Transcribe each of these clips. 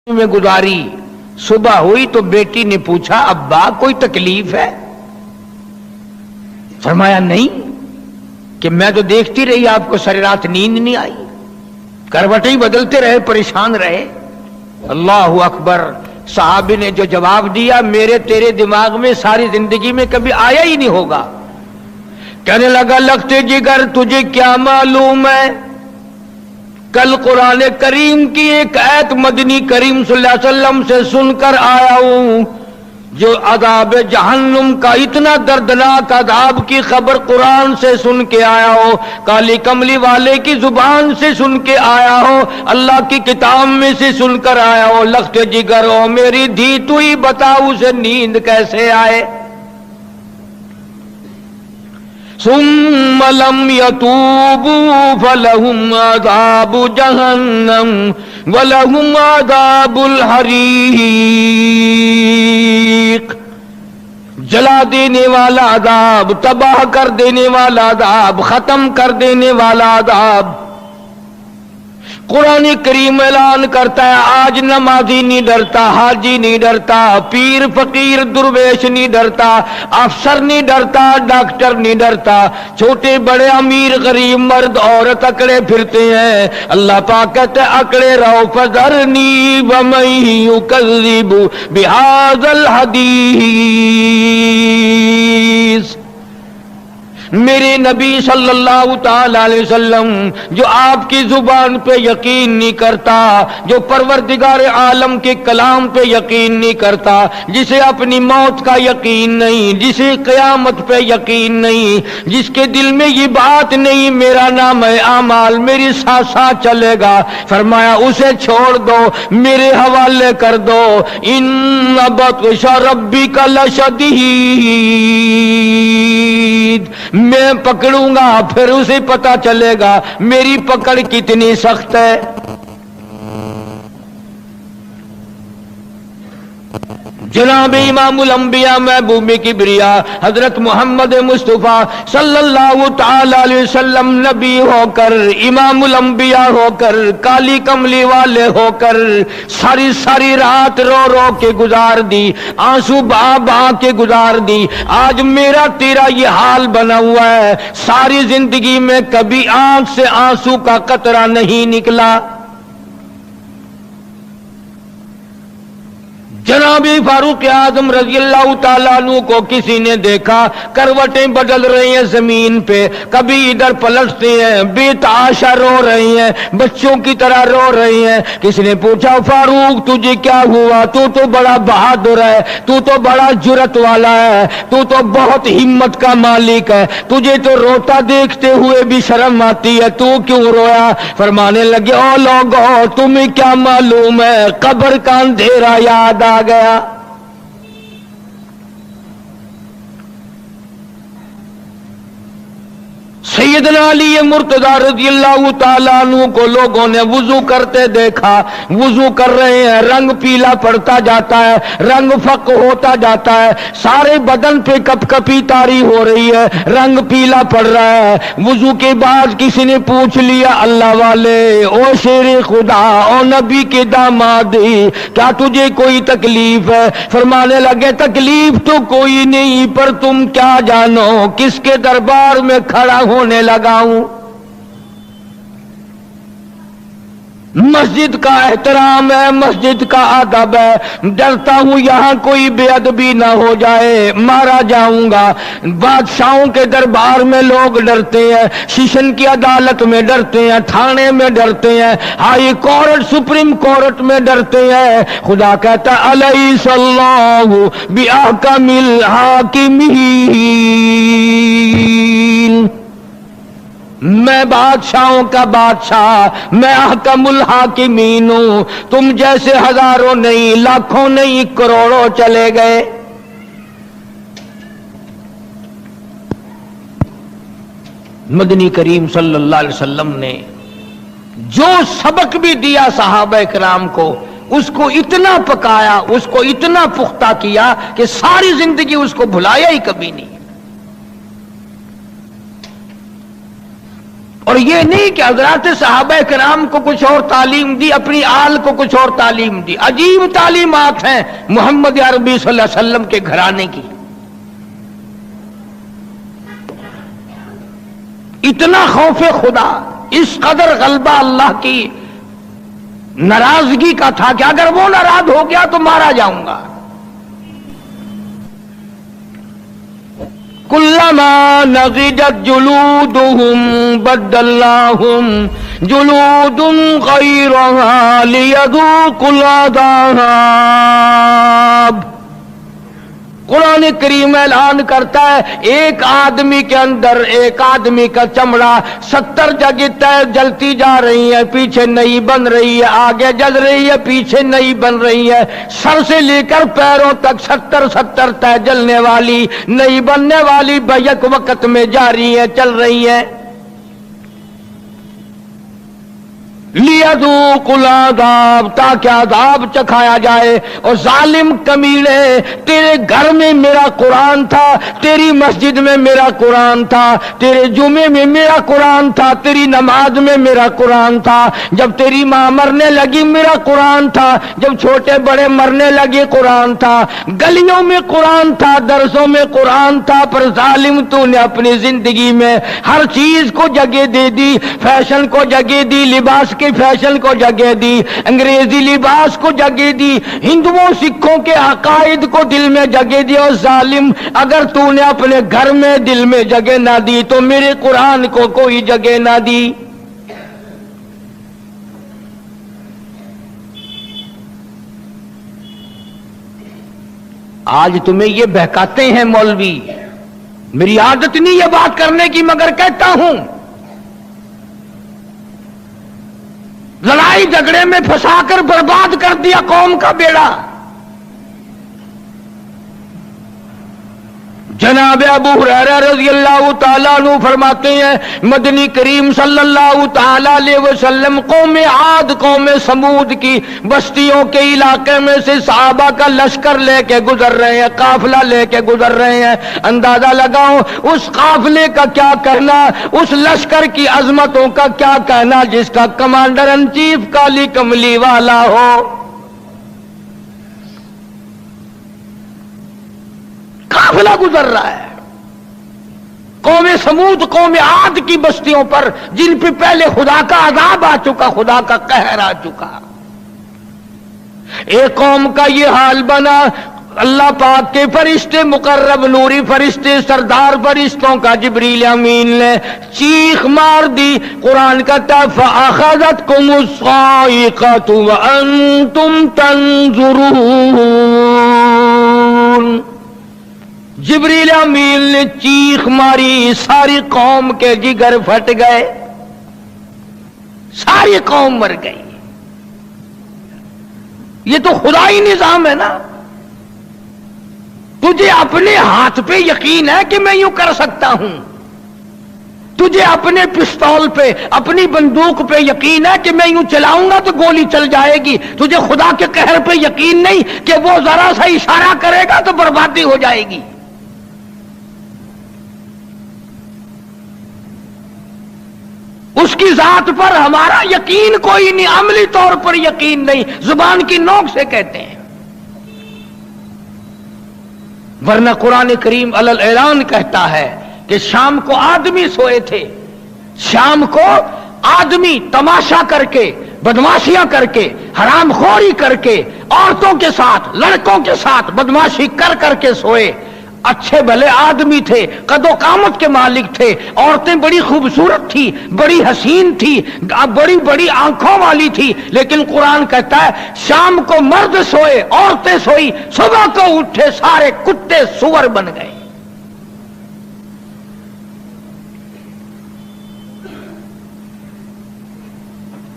में गुजारी। सुबह हुई तो बेटी ने पूछा, अब्बा कोई तकलीफ है? फरमाया नहीं, कि मैं तो देखती रही आपको सारी रात नींद नहीं आई, करवटें ही बदलते रहे, परेशान रहे। अल्लाहु अकबर। साहबी ने जो जवाब दिया, मेरे तेरे दिमाग में सारी जिंदगी में कभी आया ही नहीं होगा। कहने लगा, लगते जिगर तुझे क्या मालूम है, कल कुरान करीम की एक आयत मदनी करीम सल्लल्लाहु अलैहि वसल्लम से सुनकर आया हूं, जो अज़ाब जहन्नुम का इतना दर्दनाक अज़ाब की खबर कुरान से सुन के आया हो, काली कमली वाले की जुबान से सुन के आया हो, अल्लाह की किताब में से सुनकर आया हो। लख्त जिगर हो मेरी धी, तू ही बता उसे नींद कैसे आए। सुम्म लम यतूबू फलहुम अज़ाबु जहन्नम वलहुम अज़ाबुल हरीक। जला देने वाला अज़ाब, तबाह कर देने वाला अज़ाब, खत्म कर देने वाला अज़ाब। कुरान करीम ऐलान करता है, आज नमाजी नहीं डरता, हाजी नहीं डरता, पीर फकीर दुर्वेश नहीं डरता, अफसर नहीं डरता, डॉक्टर नहीं डरता, छोटे बड़े अमीर गरीब मर्द औरत अकड़े फिरते हैं। अल्लाह पाक कहते अकड़े रहो, फज़रनी वमन युकज़्ज़िबु बिहाज़ल हदीस। मेरे नबी सल्लल्लाहु ताला अलैहि वसल्लम जो आपकी जुबान पे यकीन नहीं करता, जो परवरदिगार आलम के कलाम पे यकीन नहीं करता, जिसे अपनी मौत का यकीन नहीं, जिसे क़यामत पे यकीन नहीं, जिसके दिल में ये बात नहीं मेरा नाम है आमाल मेरी साथ साथ चलेगा, फरमाया उसे छोड़ दो, मेरे हवाले कर दो। इन्न बत्श रब्बिका लशदीद, मैं पकड़ूंगा फिर उसे पता चलेगा मेरी पकड़ कितनी सख्त है। जनाब इमामुल अंबिया महबूब किबरिया हजरत मोहम्मद मुस्तफा सल्लल्लाहु ताला अलैहि वसल्लम नबी होकर, इमामुल अंबिया होकर, काली कमली वाले होकर सारी सारी रात रो रो के गुजार दी, आंसू बहा बहा के गुजार दी। आज मेरा तेरा ये हाल बना हुआ है, सारी जिंदगी में कभी आंख से आंसू का कतरा नहीं निकला। जनाबी फारूक आजम रज़ियल्लाहु ताला अन्हु को किसी ने देखा, करवटें बदल रही हैं जमीन पे, कभी इधर पलटते हैं, बेतहाशा रो रही हैं, बच्चों की तरह रो रही हैं। किसी ने पूछा, फारूक तुझे क्या हुआ, तू तो बड़ा बहादुर है, तू तो बड़ा जुर्रत वाला है, तू तो बहुत हिम्मत का मालिक है, तुझे तो रोता देखते हुए भी शर्म आती है, तू क्यों रोया? फरमाने लगे, ओ लोगों तुम्हें क्या मालूम है, कब्र का अंधेरा याद आ गया। सैयदना अली मुर्तजा रज़ियल्लाहु ताला अन्हु को लोगों ने वुजू करते देखा, वुजू कर रहे हैं, रंग पीला पड़ता जाता है, रंग फक होता जाता है, सारे बदन पे कपकपी तारी हो रही है, रंग पीला पड़ रहा है। वुजू के बाद किसी ने पूछ लिया, अल्लाह वाले, ओ शेर खुदा, ओ नबी के दामाद, क्या तुझे कोई तकलीफ है? फरमाने लगे, तकलीफ तो कोई नहीं, पर तुम क्या जानो किसके दरबार में खड़ा होने लगा हूं। मस्जिद का एहतराम है, मस्जिद का अदब है, डरता हूं यहां कोई बेअदबी ना हो जाए, मारा जाऊंगा। बादशाहों के दरबार में लोग डरते हैं, शिशन की अदालत में डरते हैं, थाने में डरते हैं, हाई कोर्ट सुप्रीम कोर्ट में डरते हैं। खुदा कहता अलैहिस्सलाहु बिअहकमिल हाकिमीन, मैं बादशाहों का बादशाह, मैं अहकमुल हाकिमीन हूं। तुम जैसे हजारों नहीं, लाखों नहीं, करोड़ों चले गए। मदनी करीम सल्लल्लाहु अलैहि वसल्लम ने जो सबक भी दिया सहाबा इकराम को, उसको इतना पकाया, उसको इतना पुख्ता किया कि सारी जिंदगी उसको भुलाया ही कभी नहीं। اور یہ نہیں کہ حضرات صحابہ کرام کو کچھ اور تعلیم دی، اپنی آل کو کچھ اور تعلیم دی. عجیب تعلیمات ہیں محمد عربی صلی اللہ علیہ وسلم کے گھرانے کی. اتنا خوف خدا، اس قدر غلبہ اللہ کی ناراضگی کا تھا کہ اگر وہ ناراض ہو گیا تو مارا جاؤں گا. کلما نضجت جلودهم بدلناهم جلود غیرها لیذوقوا العذاب. قرآن کریم اعلان کرتا ہے ایک آدمی کے اندر ایک آدمی کا چمڑا 70 جگہ جلتی جا رہی ہے، پیچھے نئی بن رہی ہے، آگے جل رہی ہے، پیچھے نئی بن رہی ہے. سر سے لے کر پیروں تک 70 تہ جلنے والی نئی بننے والی بیک وقت میں جاری ہے، چل رہی ہے. لیذوقوا العذاب، تاکہ عذاب چکھایا جائے. اور ظالم کمینے، تیرے گھر میں میرا قرآن تھا، تیری مسجد میں میرا قرآن تھا، تیرے جمعے میں میرا قرآن تھا، تیری نماز میں میرا قرآن تھا. جب تیری ماں مرنے لگی میرا قرآن تھا، جب چھوٹے بڑے مرنے لگے قرآن تھا، گلیوں میں قرآن تھا، درسوں میں قرآن تھا. پر ظالم تو نے اپنی زندگی میں ہر چیز کو جگہ دے دی، فیشن کو جگہ دی، لباس کے فیشن کو جگہ دی، انگریزی لباس کو جگہ دی، ہندوؤں سکھوں کے عقائد کو دل میں جگہ دی. اور ظالم، اگر تو نے اپنے گھر میں دل میں جگہ نہ دی تو میرے قرآن کو کوئی جگہ نہ دی. آج تمہیں یہ بہکاتے ہیں مولوی، میری عادت نہیں یہ بات کرنے کی مگر کہتا ہوں. لڑائی جھگڑے میں پھنسا کر برباد کر دیا قوم کا بیڑا. جناب ابو ہریرہ رضی اللہ تعالیٰ عنہ فرماتے ہیں مدنی کریم صلی اللہ تعالیٰ علیہ وسلم قوم عاد قوم سمود کی بستیوں کے علاقے میں سے صحابہ کا لشکر لے کے گزر رہے ہیں، قافلہ لے کے گزر رہے ہیں. اندازہ لگاؤ اس قافلے کا کیا کہنا، اس لشکر کی عظمتوں کا کیا کہنا جس کا کمانڈر ان چیف کالی کملی والا ہو. قافلہ گزر رہا ہے قوم سمود قوم عاد کی بستیوں پر، جن پہ پہلے خدا کا عذاب آ چکا، خدا کا قہر آ چکا. ایک قوم کا یہ حال بنا. اللہ پاک کے فرشتے، مقرب نوری فرشتے، سردار فرشتوں کا جبریل امین نے چیخ مار دی. قرآن کہتا فَأَخَذَتْكُمُ الصَّاعِقَةُ وَأَنْتُمْ تَنْظُرُونَ. جبریل امین نے چیخ ماری، ساری قوم کے جگر پھٹ گئے، ساری قوم مر گئی. یہ تو خدائی نظام ہے نا. تجھے اپنے ہاتھ پہ یقین ہے کہ میں یوں کر سکتا ہوں، تجھے اپنے پستول پہ اپنی بندوق پہ یقین ہے کہ میں یوں چلاؤں گا تو گولی چل جائے گی. تجھے خدا کے قہر پہ یقین نہیں کہ وہ ذرا سا اشارہ کرے گا تو بربادی ہو جائے گی. اس کی ذات پر ہمارا یقین کوئی نہیں، عملی طور پر یقین نہیں، زبان کی نوک سے کہتے ہیں. ورنہ قرآن کریم علی اعلان کہتا ہے کہ شام کو آدمی سوئے تھے، شام کو آدمی تماشا کر کے، بدماشیاں کر کے، حرام خوری کر کے، عورتوں کے ساتھ، لڑکوں کے ساتھ بدماشی کر کر کے سوئے. اچھے بھلے آدمی تھے، قد و قامت کے مالک تھے، عورتیں بڑی خوبصورت تھی، بڑی حسین تھی، بڑی بڑی آنکھوں والی تھی. لیکن قرآن کہتا ہے شام کو مرد سوئے، عورتیں سوئی، صبح کو اٹھے سارے کتے سور بن گئے.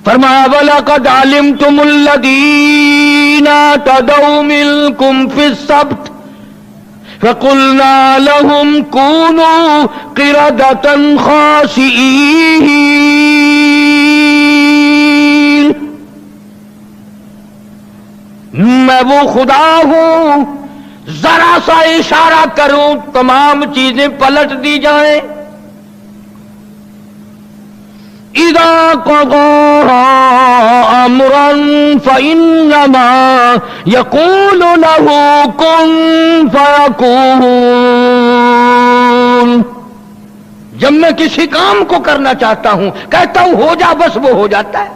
فرمایا وَلَقَدْ عَلِمْتُمُ الَّذِينَ اعْتَدَوْا مِنْكُمْ فِي السَّبْتِ فَقُلْنَا لَهُمْ كُونُوا قِرَدَةً خَاسِئِينَ. میں وہ خدا ہوں ذرا سا اشارہ کروں تمام چیزیں پلٹ دی جائیں. اذا قضى امرا فانما يقول له كن فيكون. جب میں کسی کام کو کرنا چاہتا ہوں کہتا ہوں ہو جا، بس وہ ہو جاتا ہے.